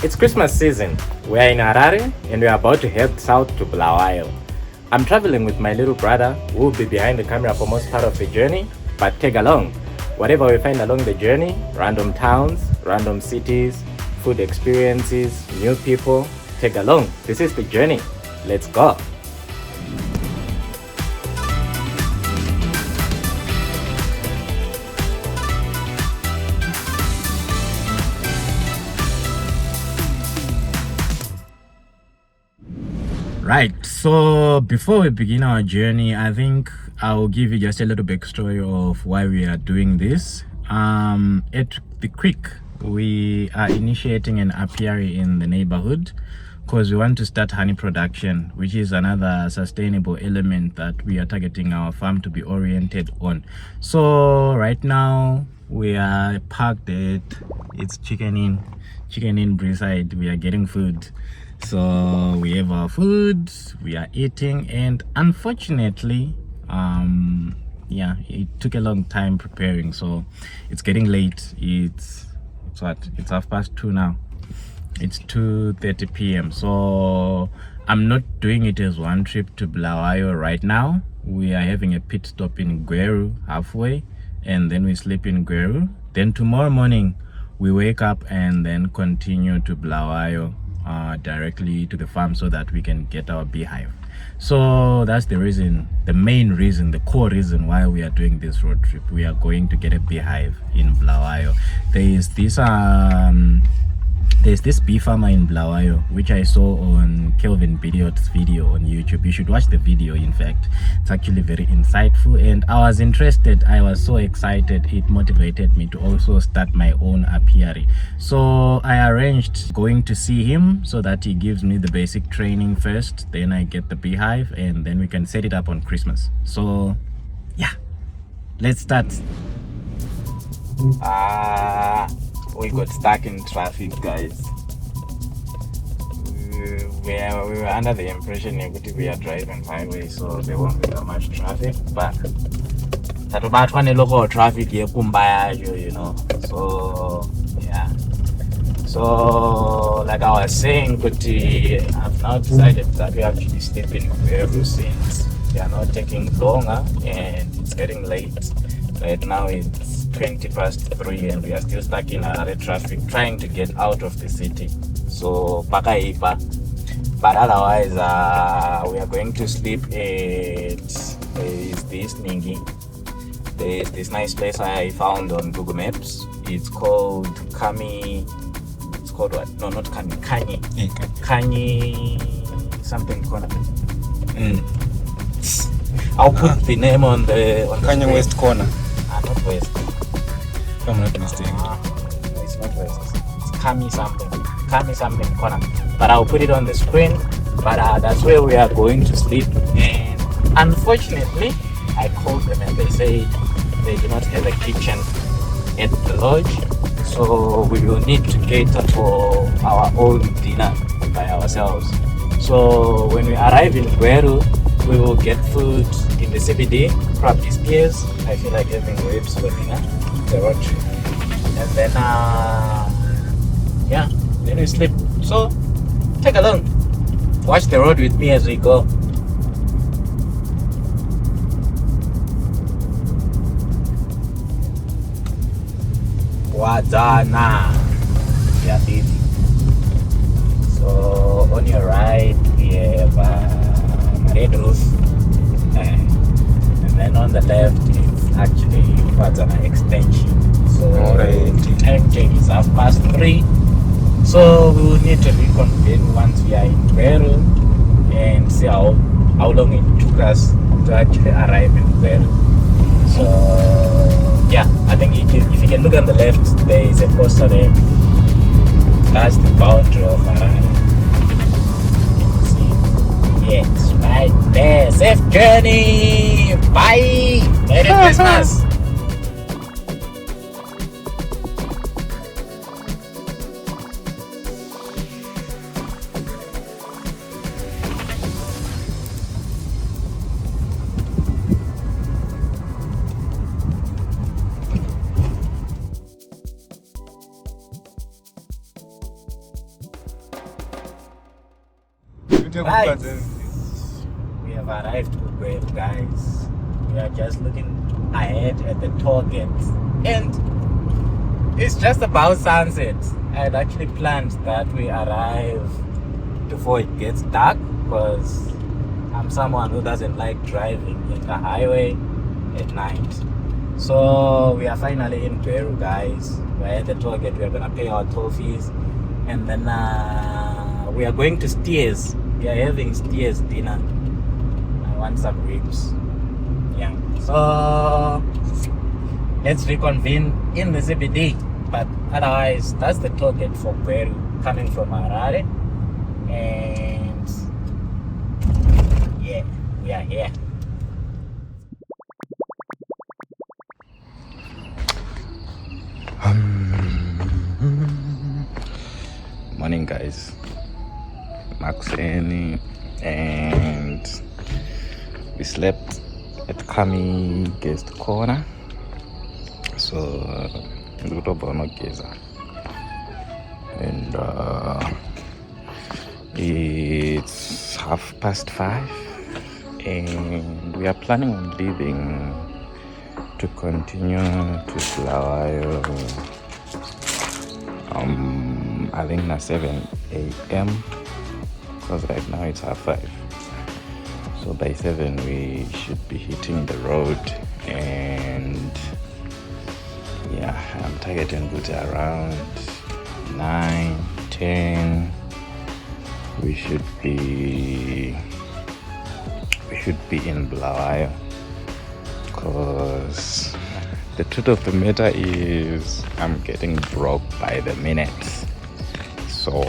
It's Christmas season. We're in Harare and we're about to head south to Bulawayo. I'm traveling with my little brother who will be behind the camera for most part of the journey, but tag along. Whatever we find along the journey, random towns, random cities, food experiences, new people, tag along. This is the journey. Let's go. Right, so before we begin our journey, I think I will give you just a little backstory of why we are doing this. At the creek, we are initiating an apiary in the neighborhood because we want to start honey production, which is another sustainable element that we are targeting our farm to be oriented on. So right now we are parked at it's chicken in Beehive. We are getting food. So we have our food, we are eating, and unfortunately it took a long time preparing, so it's getting late. It's 2:30 now. It's 2:30 p.m. so I'm not doing it as one trip to Bulawayo right now. We are having a pit stop in Gweru halfway, and then we sleep in Gweru. Then tomorrow morning we wake up and then continue to Bulawayo directly to the farm so that we can get our beehive. So that's the reason, the main reason, the core reason why we are doing this road trip. We are going to get a beehive in Bulawayo. There's this bee farmer in Bulawayo, which I saw on Kelvin Bidiot's video on YouTube. You should watch the video. In fact, it's actually very insightful, and I was interested. I was so excited. It motivated me to also start my own apiary. So I arranged going to see him so that he gives me the basic training first. Then I get the beehive, and then we can set it up on Christmas. So yeah, let's start. We got stuck in traffic, guys. We were under the impression that we are driving highway, so there won't be that much traffic, but that about one local traffic here, you know. So yeah. So like I was saying, but I've now decided that we actually sleep in Gweru since they are not taking longer and it's getting late. Right now it's 3:20 and we are still stuck in Harare traffic trying to get out of the city. So Pakaipa. But otherwise we are going to sleep at there's this nice place I found on Google Maps. It's called what? No, not Kanyi something corner. I'll put the name on the Kanye West corner. Not West. If I'm not mistaken. It's not West. It's Kami something corner. But I'll put it on the screen. But that's where we are going to sleep. And unfortunately, I called them and they say they do not have a kitchen at the lodge. So we will need to cater for our own dinner by ourselves. So when we arrive in Gweru, we will get food in the CBD, probably spears. I feel like having ribs for dinner, the road trip. And then, then we sleep. So, take along. Watch the road with me as we go. Wadzana. Yeah, baby. So, on your right, we have red roof, and then on the left is actually Wadzana extension. So the time change is 3:30. So we will need to reconvene once we are in Gweru and see how long it took us to actually arrive in Gweru. So yeah, I think if you can look on the left, there is a poster there. That's the boundary of Harare. Yes, right there. Safe journey. Bye. Merry Christmas. Right. We have arrived to Bulawayo, guys. We are just looking ahead at the toll gate. And it's just about sunset. I had actually planned that we arrive before it gets dark because I'm someone who doesn't like driving in the highway at night. So we are finally in Peru, guys. We're at the toll gate. We're gonna pay our toll fees, and then we are going to Steers. We are having Steers dinner. I want some ribs. Yeah. So let's reconvene in the CBD. But otherwise, that's the toll gate for Peru coming from Harare. And yeah, we are here. Morning, guys. Maxeni, and we slept at Kami Guest Corner. So and it's 5:30, and we are planning on leaving to continue to Bulawayo. I think at 7 a.m. because right now it's 5:30. So by 7 we should be hitting the road, and yeah, I'm targeting good around 9, 10. We should be in Bulawayo, because the truth of the matter is I'm getting broke by the minute. So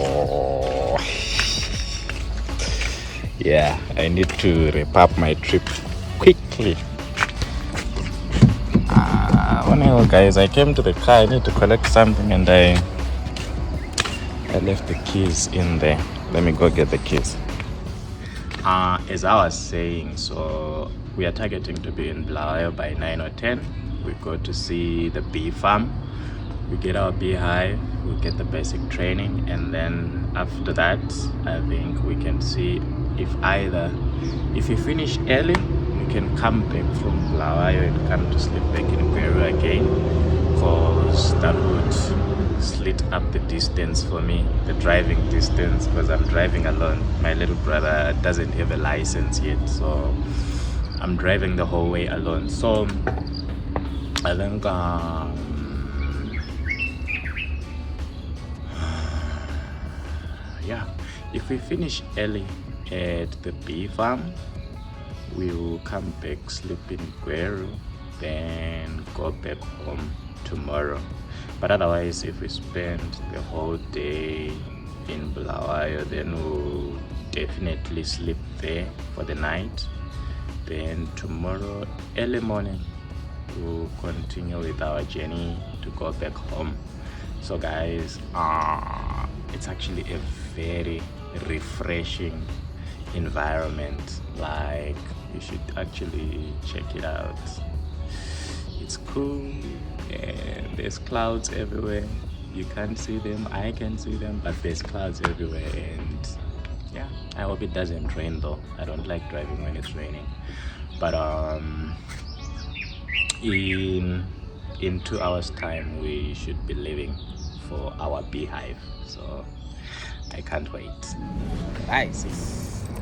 yeah, I need to wrap up my trip quickly. Well, guys, I came to the car. I need to collect something, and I left the keys in there. Let me go get the keys. As I was saying, so we are targeting to be in Bulawayo by 9 or 10. We go to see the bee farm. We get our beehive. We get the basic training, and then after that, I think we can see if we finish early, we can come back from Bulawayo and come to sleep back in Peru again, because that would slit up the distance for me, the driving distance, because I'm driving alone. My little brother doesn't have a license yet, so I'm driving the whole way alone. So I think yeah, if we finish early at the bee farm, we will come back, sleep in Peru, then go back home tomorrow. But otherwise, if we spend the whole day in Bulawayo, then we'll definitely sleep there for the night. Then tomorrow early morning, we'll continue with our journey to go back home. So guys, it's actually a very refreshing environment. Like, you should actually check it out. It's cool, and there's clouds everywhere. You can't see them, I can see them, but there's clouds everywhere. And yeah, I hope it doesn't rain though. I don't like driving when it's raining. But in 2 hours time, we should be leaving for our beehive. So I can't wait. Guys,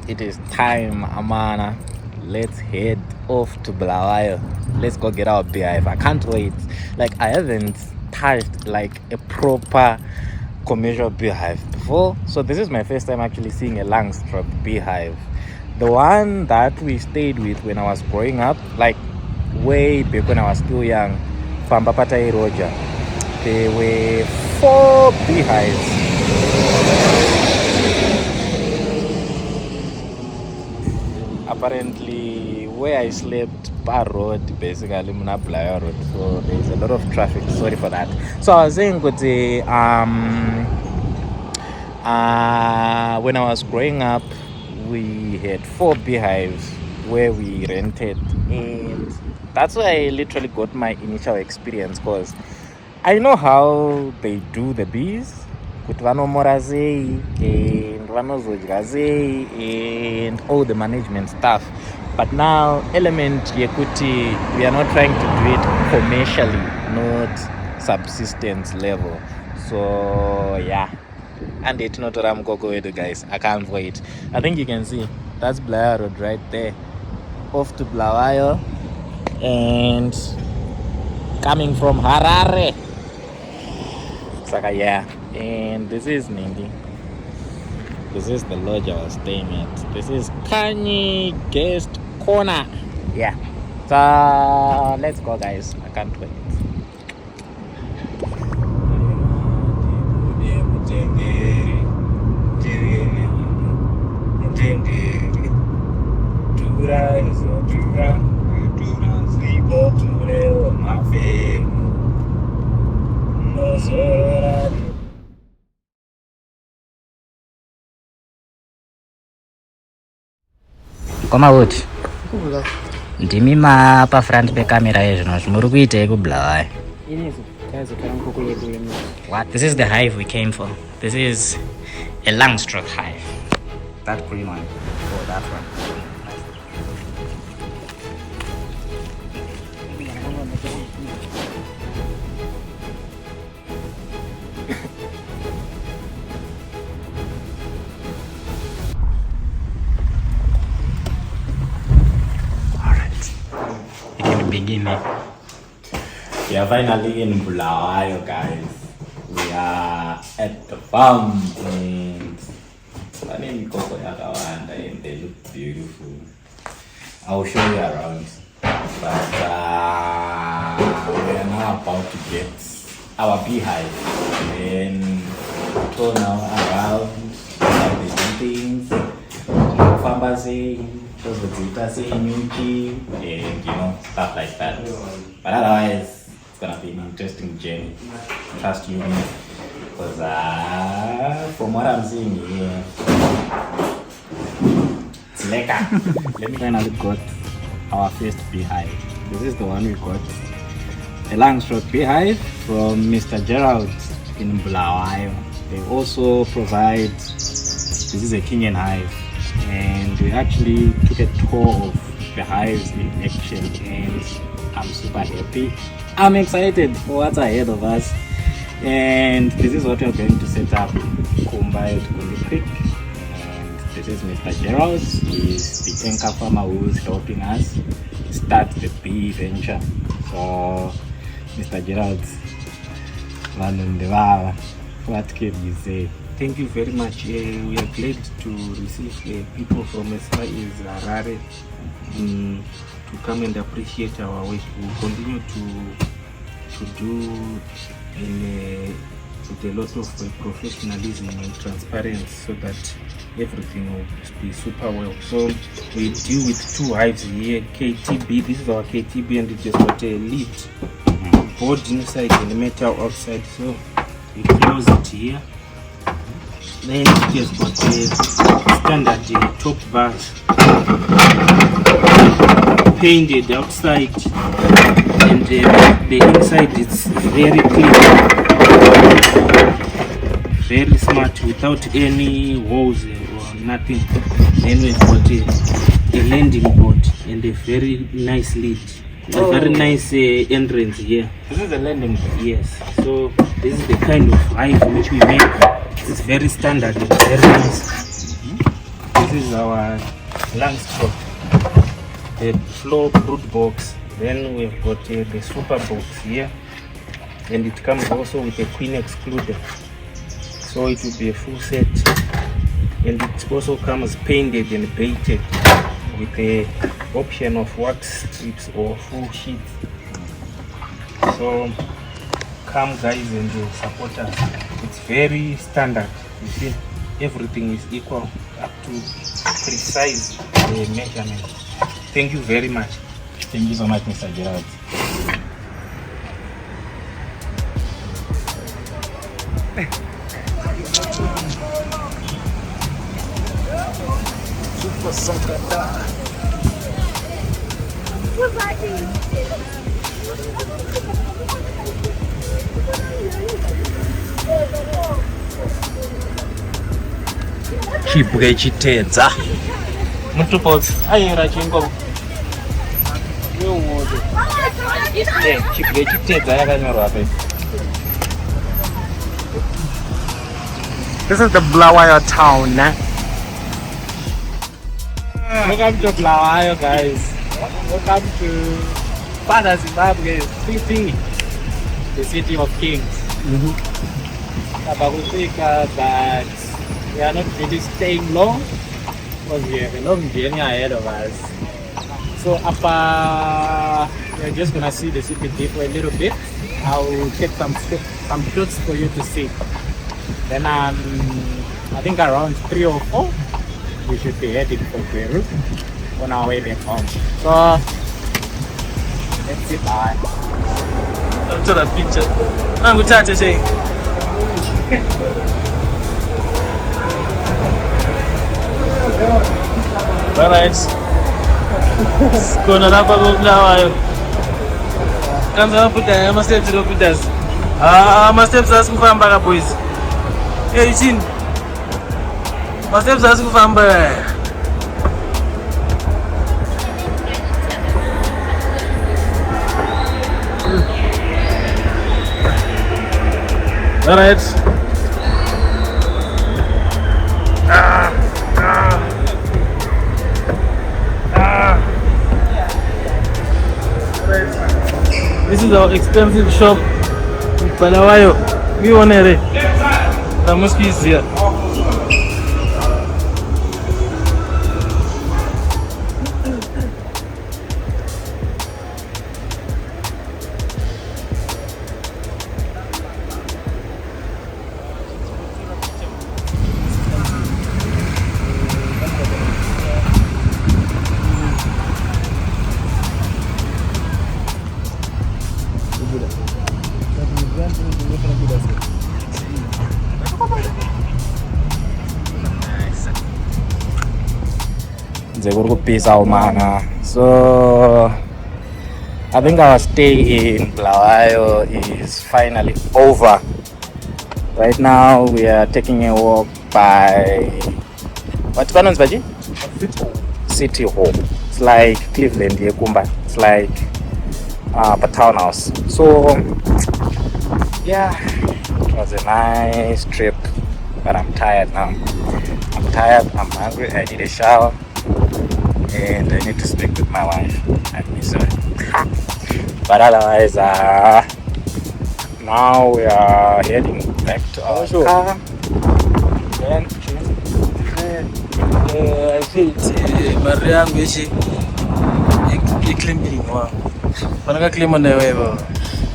it is time, Amana. Let's head off to Bulawayo. Let's go get our beehive. I can't wait. Like, I haven't touched like a proper commercial beehive before. So this is my first time actually seeing a Langstroth beehive. The one that we stayed with when I was growing up, like way back when I was still young, Fambapatai Roja, there were 4 beehives. Apparently, where I slept, Bar Road, basically Bulawayo Road, so there's a lot of traffic. Sorry for that. So I was saying, when I was growing up, we had 4 beehives where we rented, and that's where I literally got my initial experience, because I know how they do the bees, kuti vanomora sei and vanozodya sei and all the management stuff. But now element yekuti we are not trying to do it commercially, not subsistence level. So yeah, and it's not Ramkoko wedu, guys. I can't wait. I think you can see that's Bulawayo Road right there, off to Bulawayo, and coming from Harare. Saka, yeah. And this is Ningi. This is the lodge I was staying at. This is Kanye Guest Corner. Yeah. So let's go, guys. I can't wait. Koma kuti ndimi pafront pecamera yezvino zvimuri kuitei kubulawayo? What? This is the hive we came for. This is a Langstroth hive. That green one. Oh, that one. Beginning. We are finally in Bulawayo, guys. We are at the farm and they look beautiful. I'll show you around. But we are now about to get our beehive and tour now around how they do things, pharmacy, and stuff like that. But otherwise, it's gonna be an interesting journey. Trust you me, because from what I'm seeing here, it's lekker. Let me finally got our first beehive. This is the one we got, a Langstroth beehive from Mr. Gerald in Bulawayo. They also provide, this is a Kenyan hive, and we actually took a tour of the hives in action, and I'm super happy. I'm excited for what's ahead of us, and this is what we're going to set up Gumbi Creek. And this is Mr. Gerald. He's the anchor farmer who's helping us start the bee venture. So Mr. Gerald, what can you say? Thank you very much. We are glad to receive people from as far as Harare to come and appreciate our work. We will continue to do with a lot of professionalism and transparency, so that everything will be super well. So we deal with two hives here, KTB. This is our KTB, and it just got a lid, board inside and metal outside. So we close it here. Then it just got a standard top bars painted outside, and the inside is very clean, very smart, without any walls or nothing. Then we've got a landing board and a very nice lid. A very nice entrance here. This is a landing board? Yes. So this is the kind of hive which we make. It's very standard and very nice. This is our Langstroth, the floor brood box. Then we've got the super box here, and it comes also with a queen excluder. So it will be a full set, and it also comes painted and baited with the option of wax strips or full sheets. So come, guys, and support us. It's very standard. You see, everything is equal up to precise measurement. Thank you very much. Thank you so much, Mr. Gerald. Super Sakata. chibwe chitedza mutuposi ayera chingo yomoto chibwe chitedza yakanyorwa pe. This is the Bulawayo town, eh? Welcome to Bulawayo, guys. Welcome to Father Zimbabwe city, the city of kings. But we are not really staying long because we have a long journey ahead of us. So we're just gonna see the city for a little bit. I'll take some shots for you to see. Then I think around 3 or 4 we should be heading for Peru on our way back home. So let's see. Bye. To the picture. I'm going to say. Alright. Gonna wrap up now. Comes up with the must have to look with us. Must have to go back, boys. Hey, you seen? Must have to go back. Alright. This is our expensive shop in Bulawayo. We want it. The mosque is here. So I think our stay in Bulawayo is finally over. Right now we are taking a walk by what's Baji? City Hall. It's like Cleveland, Kumba. It's like a townhouse. So yeah, it was a nice trip, but I'm tired now. I'm tired, I'm hungry, I need a shower, and I need to speak with my wife. I miss her. But otherwise, now we are heading back to our car. Then I feel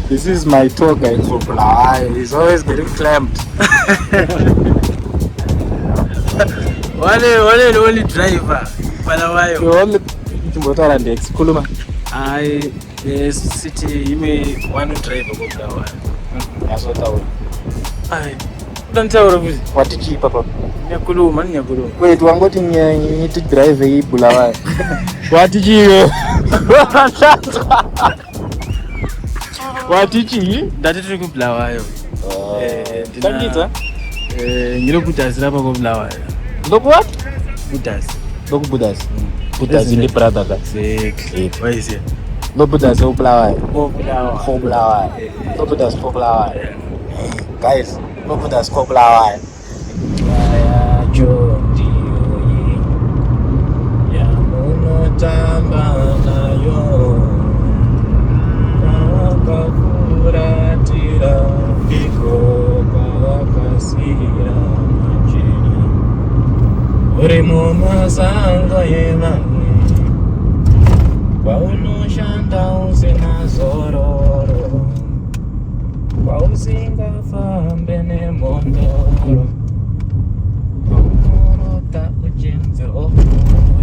this is my tour guide for Bulawayo. He's always getting clamped. One only driver, Bulawayo. You only motor and Kuluma. The city, you may one driver go Bulawayo. That's what I would. Don't tell me what did you, Papa? Nyakulu. Wait, one got in here, you need to drive a Bulawayo. What did you? What did you? That is a good Bulawayo. You know, Buddha's never go Bulawayo. Look what? Buddha's. Look Buddha's. Buddha's in the brother. What is it? No Buddha's for Bulawayo. For Bulawayo. No Buddha's for Bulawayo. Guys, no Buddha's for Bulawayo. Mama sanga yemani Pauno shanda usena zororo Pausinga fambene mondoro Pauno ta ujenze ofuro